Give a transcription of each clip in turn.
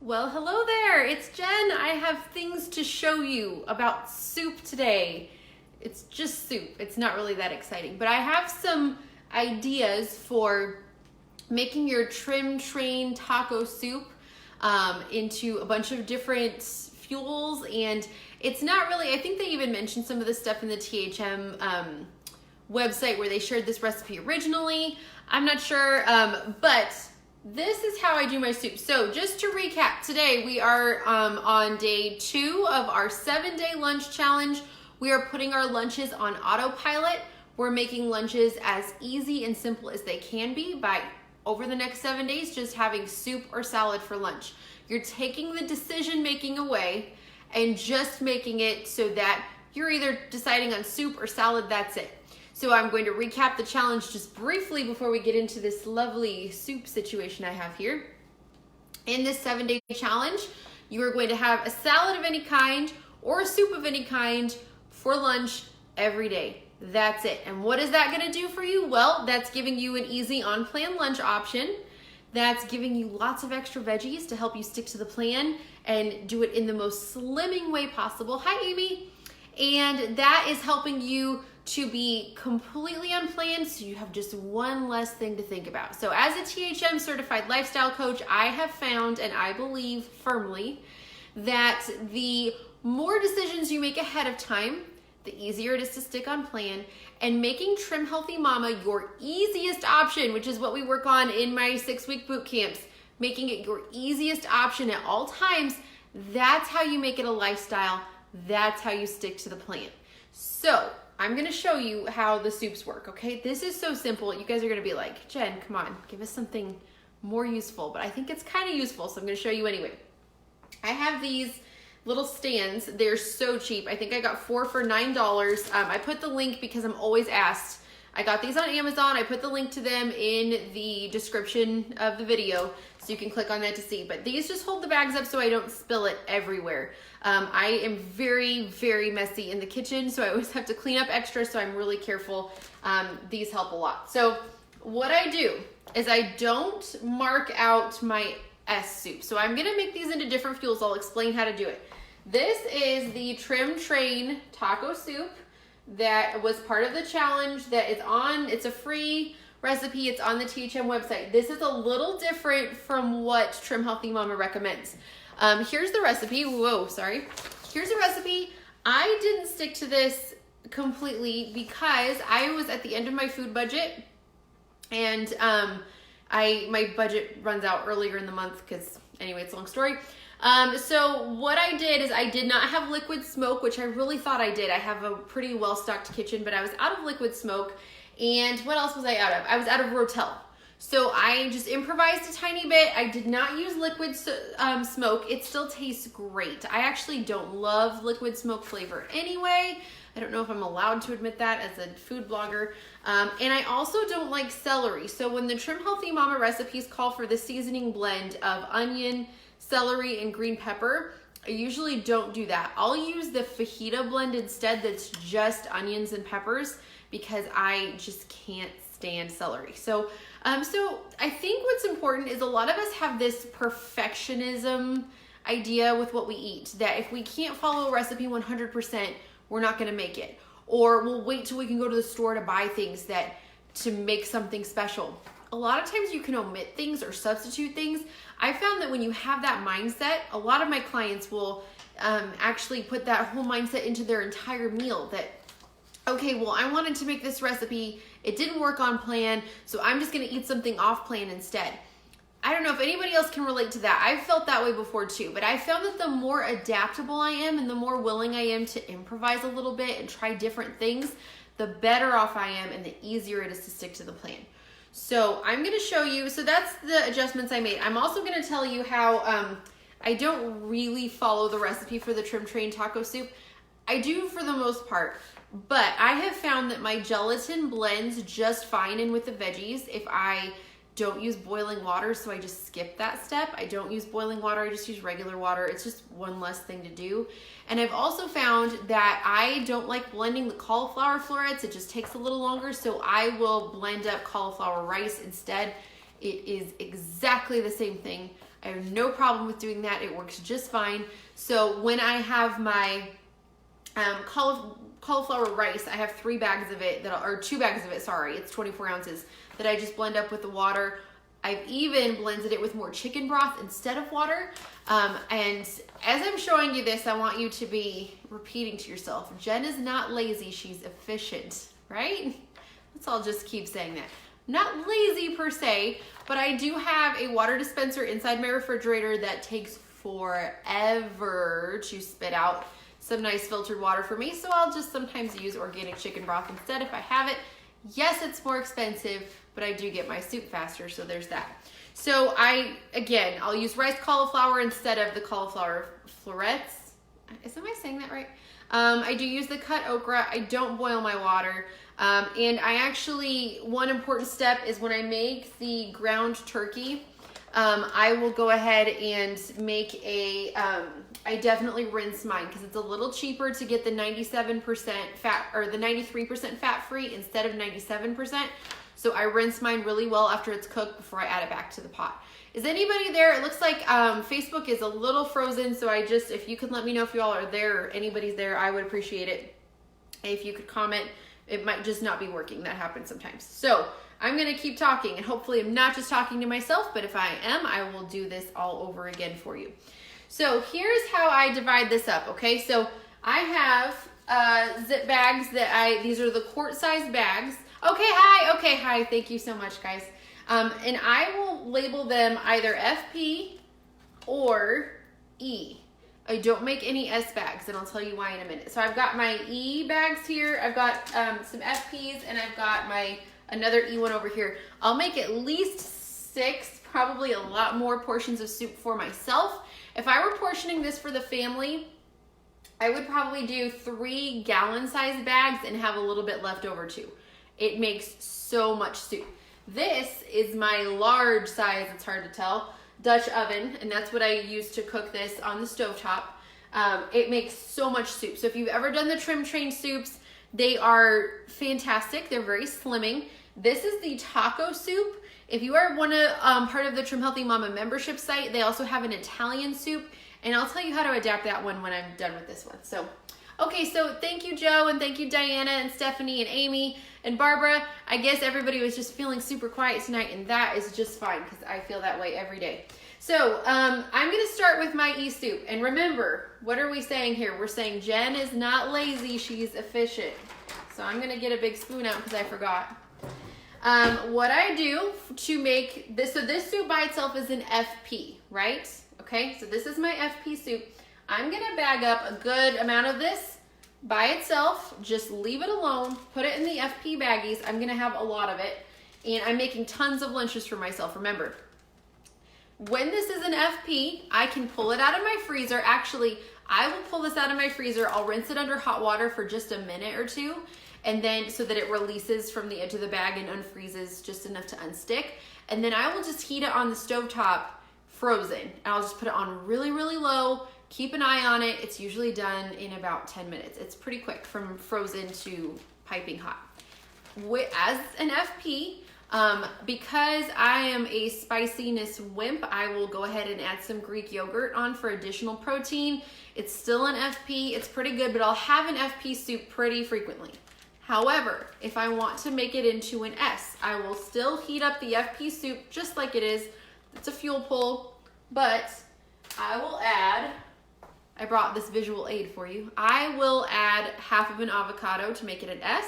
Well, hello there, it's Jen. I have things to show you about soup today. It's just soup, it's not really that exciting, but I have some ideas for making your trim train taco soup into a bunch of different fuels. And it's not really, I think they even mentioned some of this stuff in the THM website where they shared this recipe originally. I'm not sure, but this is how I do my soup. So just to recap, today we are on day 2 of our 7-day lunch challenge. We are putting our lunches on autopilot. We're making lunches as easy and simple as they can be by, over the next 7 days, just having soup or salad for lunch. You're taking the decision making away and just making it so that you're either deciding on soup or salad, that's it. So I'm going to recap the challenge just briefly before we get into this lovely soup situation I have here. In this 7-day challenge, you are going to have a salad of any kind or a soup of any kind for lunch every day. That's it. And what is that going to do for you? Well, that's giving you an easy on-plan lunch option. That's giving you lots of extra veggies to help you stick to the plan and do it in the most slimming way possible. Hi, Amy. And that is helping you to be completely unplanned, so you have just one less thing to think about. So as a THM certified lifestyle coach, I have found, and I believe firmly, that the more decisions you make ahead of time, the easier it is to stick on plan. And making Trim Healthy Mama your easiest option, which is what we work on in my 6-week boot camps, making it your easiest option at all times, that's how you make it a lifestyle. That's how you stick to the plan. So I'm gonna show you how the soups work, okay? This is so simple. You guys are gonna be like, Jen, come on, give us something more useful. But I think it's kind of useful, so I'm gonna show you anyway. I have these little stands. They're so cheap. I think I got 4 for $9. I put the link because I'm always asked. I got these on Amazon. I put the link to them in the description of the video, so you can click on that to see. But these just hold the bags up so I don't spill it everywhere. I am very, very messy in the kitchen, so I always have to clean up extra, so I'm really careful. These help a lot. So what I do is I don't mark out my S soup. So I'm gonna make these into different fuels. I'll explain how to do it. This is the Trim Train taco soup that was part of the challenge that is on, it's a free recipe, it's on the THM website. This is a little different from what Trim Healthy Mama recommends. Here's the recipe, Here's the recipe. I didn't stick to this completely because I was at the end of my food budget, and my budget runs out earlier in the month because, anyway, it's a long story. So what I did is I did not have liquid smoke, which I really thought I did. I have a pretty well-stocked kitchen, but I was out of liquid smoke. And what else was I out of? I was out of Rotel. So I just improvised a tiny bit. I did not use liquid smoke. It still tastes great. I actually don't love liquid smoke flavor anyway. I don't know if I'm allowed to admit that as a food blogger. And I also don't like celery. So when the Trim Healthy Mama recipes call for the seasoning blend of onion, celery, and green pepper, I usually don't do that. I'll use the fajita blend instead that's just onions and peppers because I just can't stand celery. So I think what's important is a lot of us have this perfectionism idea with what we eat, that if we can't follow a recipe 100%, we're not gonna make it. Or we'll wait till we can go to the store to buy things to make something special. A lot of times you can omit things or substitute things. I found that when you have that mindset, a lot of my clients will actually put that whole mindset into their entire meal, that, okay, well, I wanted to make this recipe, it didn't work on plan, so I'm just gonna eat something off plan instead. I don't know if anybody else can relate to that. I've felt that way before too, but I found that the more adaptable I am and the more willing I am to improvise a little bit and try different things, the better off I am and the easier it is to stick to the plan. So I'm gonna show you, so that's the adjustments I made. I'm also gonna tell you how I don't really follow the recipe for the Trim Train taco soup. I do for the most part, but I have found that my gelatin blends just fine in with the veggies if I don't use boiling water, so I just skip that step. I don't use boiling water, I just use regular water. It's just one less thing to do. And I've also found that I don't like blending the cauliflower florets. It just takes a little longer, so I will blend up cauliflower rice instead. It is exactly the same thing. I have no problem with doing that. It works just fine. So when I have my cauliflower rice, I have 3 bags of it, or 2 bags of it, sorry, it's 24 ounces, that I just blend up with the water. I've even blended it with more chicken broth instead of water. And as I'm showing you this, I want you to be repeating to yourself, Jen is not lazy, she's efficient, right? Let's all just keep saying that. Not lazy per se, but I do have a water dispenser inside my refrigerator that takes forever to spit out some nice filtered water for me. So I'll just sometimes use organic chicken broth instead if I have it. Yes, it's more expensive, but I do get my soup faster, so there's that. So I'll use rice cauliflower instead of the cauliflower florets. Am I saying that right? I do use the cut okra. I don't boil my water. And I actually, one important step is when I make the ground turkey, I will go ahead and make I definitely rinse mine because it's a little cheaper to get the 97% fat or the 93% fat free instead of 97%. So I rinse mine really well after it's cooked before I add it back to the pot. Is anybody there? It looks like Facebook is a little frozen. So if you could let me know if you all are there or anybody's there, I would appreciate it. If you could comment, it might just not be working. That happens sometimes. So I'm going to keep talking and hopefully I'm not just talking to myself, but if I am, I will do this all over again for you. So here's how I divide this up. Okay. So I have zip bags these are the quart size bags. Okay. Hi. Thank you so much, guys. And I will label them either FP or E. I don't make any S bags, and I'll tell you why in a minute. So I've got my E bags here. I've got some FPs, and I've got another E one over here. I'll make at least 6, probably a lot more portions of soup for myself. If I were portioning this for the family, I would probably do 3 gallon-sized bags and have a little bit left over too. It makes so much soup. This is my large size, it's hard to tell, Dutch oven, and that's what I use to cook this on the stovetop. It makes so much soup. So if you've ever done the trim train soups, they are fantastic. They're very slimming. This is the taco soup. If you are part of the Trim Healthy Mama membership site, they also have an Italian soup, and I'll tell you how to adapt that one when I'm done with this one. So, okay, so thank you, Joe, and thank you, Diana, and Stephanie, and Amy, and Barbara. I guess everybody was just feeling super quiet tonight, and that is just fine because I feel that way every day. So I'm going to start with my E soup. And remember, what are we saying here? We're saying Jen is not lazy, she's efficient. So I'm going to get a big spoon out because I forgot. What I do to make this, so this soup by itself is an FP, right? Okay, so this is my FP soup. I'm going to bag up a good amount of this by itself. Just leave it alone. Put it in the FP baggies. I'm going to have a lot of it. And I'm making tons of lunches for myself. Remember, when this is an FP, I can pull it out of my freezer. Actually, I will pull this out of my freezer. I'll rinse it under hot water for just a minute or two. And then so that it releases from the edge of the bag and unfreezes just enough to unstick. And then I will just heat it on the stovetop frozen. And I'll just put it on really, really low. Keep an eye on it. It's usually done in about 10 minutes. It's pretty quick from frozen to piping hot. As an FP, because I am a spiciness wimp, I will go ahead and add some Greek yogurt on for additional protein. It's still an FP. It's pretty good, but I'll have an FP soup pretty frequently. However, if I want to make it into an S, I will still heat up the FP soup just like it is. It's a fuel pull, but I will add, I brought this visual aid for you. I will add half of an avocado to make it an S.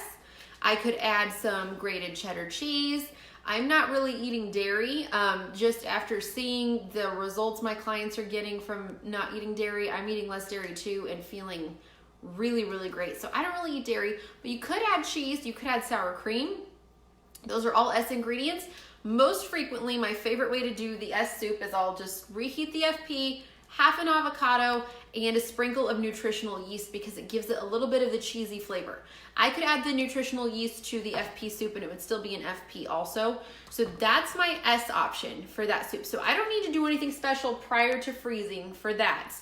I could add some grated cheddar cheese. I'm not really eating dairy. Just after seeing the results my clients are getting from not eating dairy, I'm eating less dairy too and feeling really, really great. So I don't really eat dairy, but you could add cheese. You could add sour cream. Those are all S ingredients. Most frequently, my favorite way to do the S soup is I'll just reheat the FP, half an avocado, and a sprinkle of nutritional yeast because it gives it a little bit of the cheesy flavor. I could add the nutritional yeast to the FP soup and it would still be an FP also. So that's my S option for that soup. So I don't need to do anything special prior to freezing for that.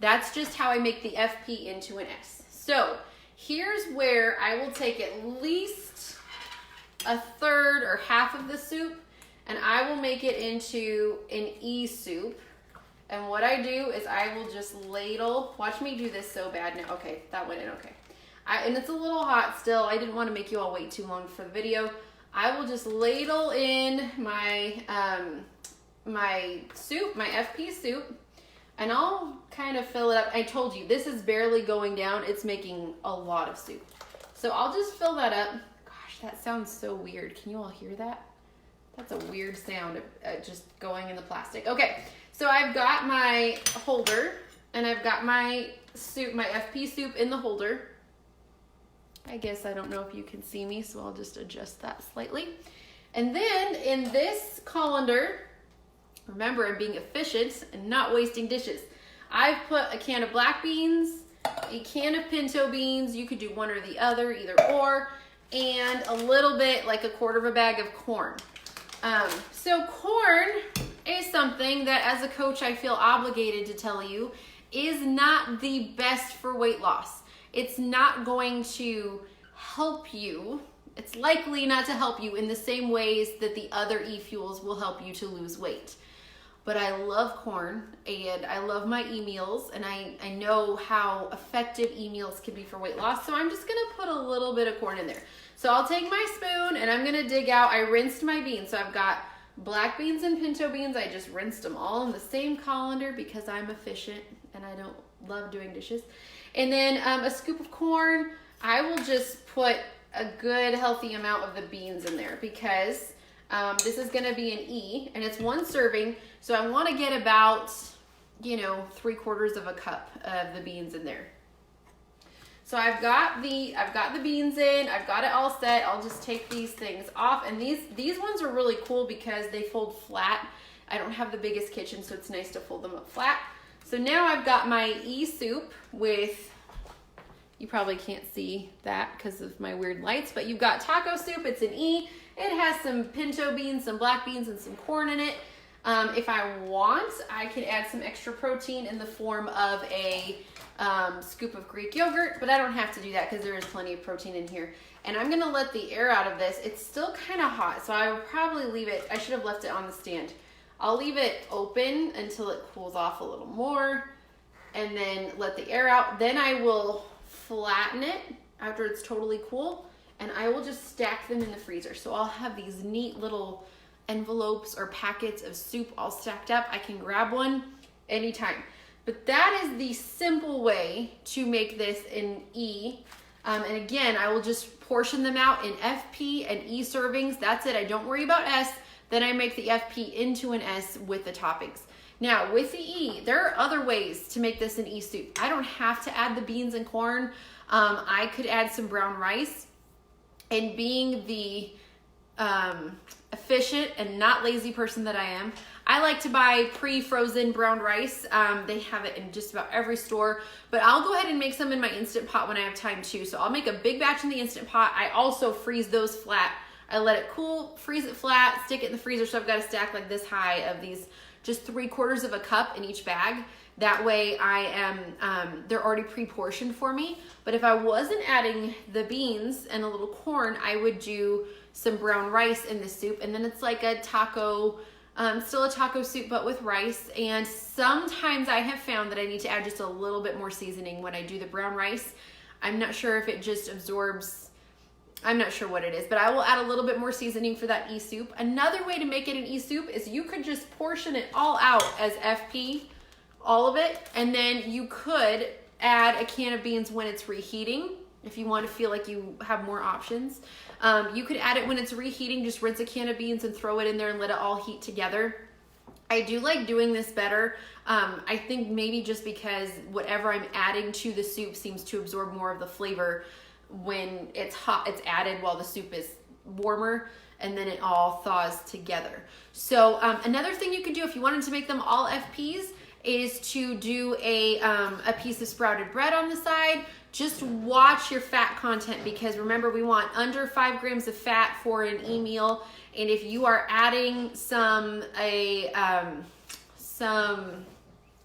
That's just how I make the FP into an S. So here's where I will take at least a third or half of the soup and I will make it into an E soup. And what I do is I will just ladle, watch me do this so bad now. Okay, that went in okay. And it's a little hot still. I didn't want to make you all wait too long for the video. I will just ladle in my, my soup, my FP soup, and I'll kind of fill it up. I told you, this is barely going down. It's making a lot of soup. So I'll just fill that up. Gosh, that sounds so weird. Can you all hear that? That's a weird sound, just going in the plastic. Okay, so I've got my holder, and I've got my soup, my FP soup in the holder. I guess I don't know if you can see me, so I'll just adjust that slightly. And then in this colander, remember I'm being efficient and not wasting dishes. I've put a can of black beans, a can of pinto beans, you could do one or the other, either or, and a little bit, like a quarter of a bag of corn. So corn is something that as a coach I feel obligated to tell you is not the best for weight loss. It's not going to help you. It's likely not to help you in the same ways that the other e-fuels will help you to lose weight. But I love corn and I love my e-meals, and I know how effective e-meals can be for weight loss. So I'm just gonna put a little bit of corn in there. So I'll take my spoon and I'm gonna dig out, I rinsed my beans. So I've got black beans and pinto beans. I just rinsed them all in the same colander because I'm efficient and I don't love doing dishes. And then a scoop of corn. I will just put a good healthy amount of the beans in there because this is gonna be an E and it's one serving. So I wanna get about, 3/4 of a cup of the beans in there. So I've got the beans in, I've got it all set. I'll just take these things off. And these ones are really cool because they fold flat. I don't have the biggest kitchen, so it's nice to fold them up flat. So now I've got my E-soup with, you probably can't see that because of my weird lights, but you've got taco soup, it's an E. It has some pinto beans, some black beans, and some corn in it. If I want, I can add some extra protein in the form of a scoop of Greek yogurt, but I don't have to do that because there is plenty of protein in here. And I'm gonna let the air out of this. It's still kind of hot, so I will probably leave it, I should have left it on the stand. I'll leave it open until it cools off a little more and then let the air out. Then I will flatten it after it's totally cool and I will just stack them in the freezer. So I'll have these neat little envelopes or packets of soup all stacked up. I can grab one anytime. But that is the simple way to make this an E. And again, I will just portion them out in FP and E servings. That's it. I don't worry about S. Then I make the FP into an S with the toppings. Now with the E, there are other ways to make this an E soup. I don't have to add the beans and corn. I could add some brown rice. And being the efficient and not lazy person that I am, I like to buy pre-frozen brown rice. They have it in just about every store, but I'll go ahead and make some in my Instant Pot when I have time too. So I'll make a big batch in the Instant Pot. I also freeze those flat. I let it cool, freeze it flat, stick it in the freezer. So I've got a stack like this high of these, just 3/4 of a cup in each bag. That way I am, they're already pre-portioned for me. But if I wasn't adding the beans and a little corn, I would do some brown rice in the soup. And then it's like a taco, still a taco soup, but with rice. And sometimes I have found that I need to add just a little bit more seasoning when I do the brown rice. I'm not sure if it just absorbs, I'm not sure what it is, but I will add a little bit more seasoning for that E-soup. Another way to make it an E-soup is you could just portion it all out as FP, all of it, and then you could add a can of beans when it's reheating if you want to feel like you have more options. You could add it when it's reheating, just rinse a can of beans and throw it in there and let it all heat together. I do like doing this better. I think maybe just because whatever I'm adding to the soup seems to absorb more of the flavor when it's hot, it's added while the soup is warmer, and then it all thaws together. So another thing you could do if you wanted to make them all FPs is to do a piece of sprouted bread on the side. Just watch your fat content, because remember, we want under 5 grams of fat for an e-meal. And if you are adding some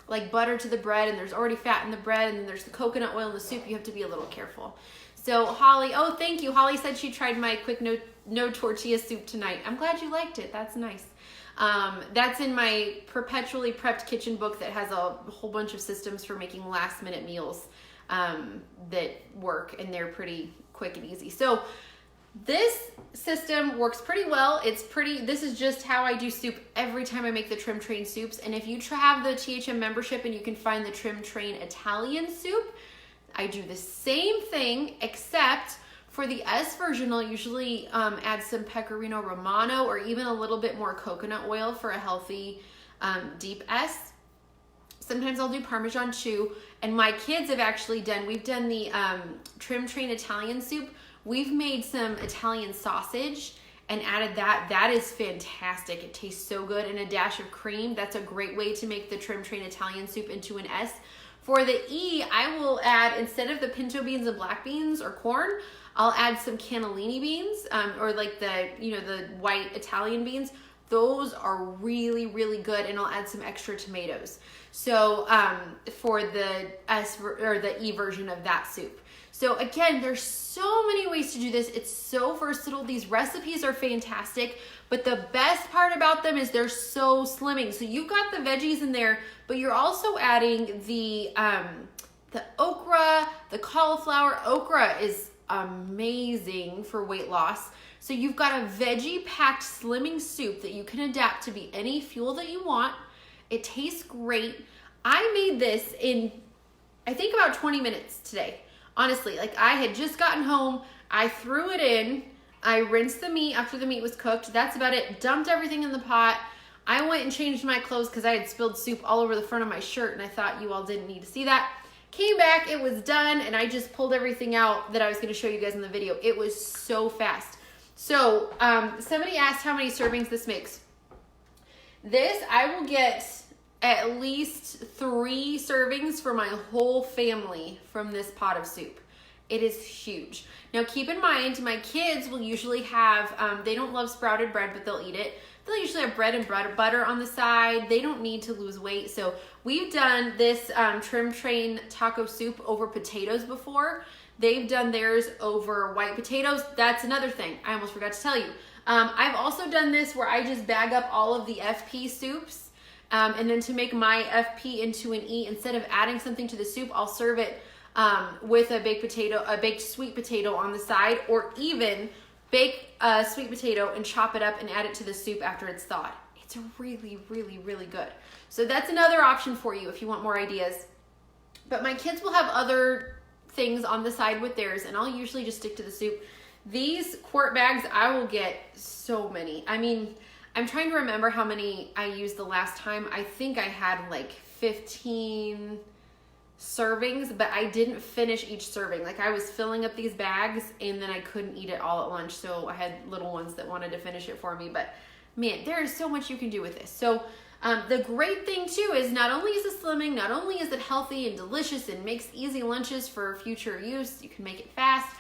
like butter to the bread and there's already fat in the bread and then there's the coconut oil in the soup, you have to be a little careful. So Holly, oh, thank you. Holly said she tried my quick no tortilla soup tonight. I'm glad you liked it. That's nice. That's in my Perpetually Prepped Kitchen book that has a whole bunch of systems for making last minute meals that work, and they're pretty quick and easy. So this system works pretty well. This is just how I do soup every time I make the Trim Train soups. And if you have the THM membership and you can find the Trim Train Italian soup, I do the same thing, except for the S version, I'll usually add some Pecorino Romano or even a little bit more coconut oil for a healthy deep S. Sometimes I'll do Parmesan too. And my kids have actually we've done the Trim Train Italian soup. We've made some Italian sausage and added that. That is fantastic. It tastes so good. And a dash of cream. That's a great way to make the Trim Train Italian soup into an S. For the E, I will add, instead of the pinto beans and black beans or corn, I'll add some cannellini beans, or like the white Italian beans. Those are really, really good, and I'll add some extra tomatoes. So for the the E version of that soup. So again, there's so many ways to do this. It's so versatile. These recipes are fantastic, but the best part about them is they're so slimming. So you've got the veggies in there, but you're also adding the okra, the cauliflower. Okra is amazing for weight loss. So you've got a veggie-packed slimming soup that you can adapt to be any fuel that you want. It tastes great. I made this in, I think, about 20 minutes today. Honestly, like I had just gotten home, I threw it in, I rinsed the meat after the meat was cooked. That's about it. Dumped everything in the pot. I went and changed my clothes because I had spilled soup all over the front of my shirt, and I thought you all didn't need to see that. Came back, it was done, and I just pulled everything out that I was going to show you guys in the video. It was so fast. So somebody asked how many servings this makes. This, I will get at least 3 servings for my whole family from this pot of soup. It is huge. Now keep in mind, my kids will usually have, they don't love sprouted bread, but they'll eat it. They'll usually have bread and butter on the side. They don't need to lose weight. So we've done this Trim Train taco soup over potatoes before. They've done theirs over white potatoes. That's another thing I almost forgot to tell you. I've also done this where I just bag up all of the FP soups. And then to make my FP into an E, instead of adding something to the soup, I'll serve it with a baked sweet potato on the side, or even bake a sweet potato and chop it up and add it to the soup after it's thawed. It's really, really, really good. So that's another option for you if you want more ideas. But my kids will have other things on the side with theirs, and I'll usually just stick to the soup. These quart bags, I will get so many. I mean, I'm trying to remember how many I used the last time. I think I had like 15 servings, but I didn't finish each serving. Like I was filling up these bags and then I couldn't eat it all at lunch. So I had little ones that wanted to finish it for me. But man, there is so much you can do with this. So the great thing too is not only is it slimming, not only is it healthy and delicious and makes easy lunches for future use, you can make it fast.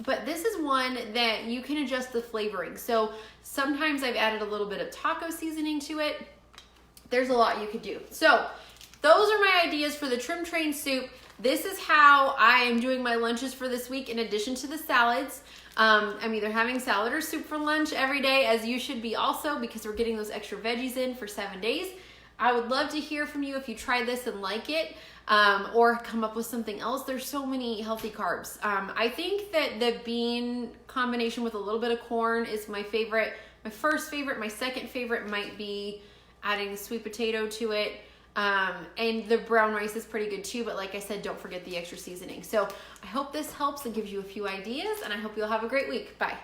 But this is one that you can adjust the flavoring. So sometimes I've added a little bit of taco seasoning to it. There's a lot you could do. So those are my ideas for the Trim Train soup. This is how I am doing my lunches for this week in addition to the salads. I'm either having salad or soup for lunch every day, as you should be also, because we're getting those extra veggies in for 7 days. I would love to hear from you if you try this and like it. Or come up with something else. There's so many healthy carbs. I think that the bean combination with a little bit of corn is my favorite. My first favorite, my second favorite might be adding sweet potato to it. And the brown rice is pretty good too, but like I said, don't forget the extra seasoning. So I hope this helps and gives you a few ideas, and I hope you'll have a great week. Bye.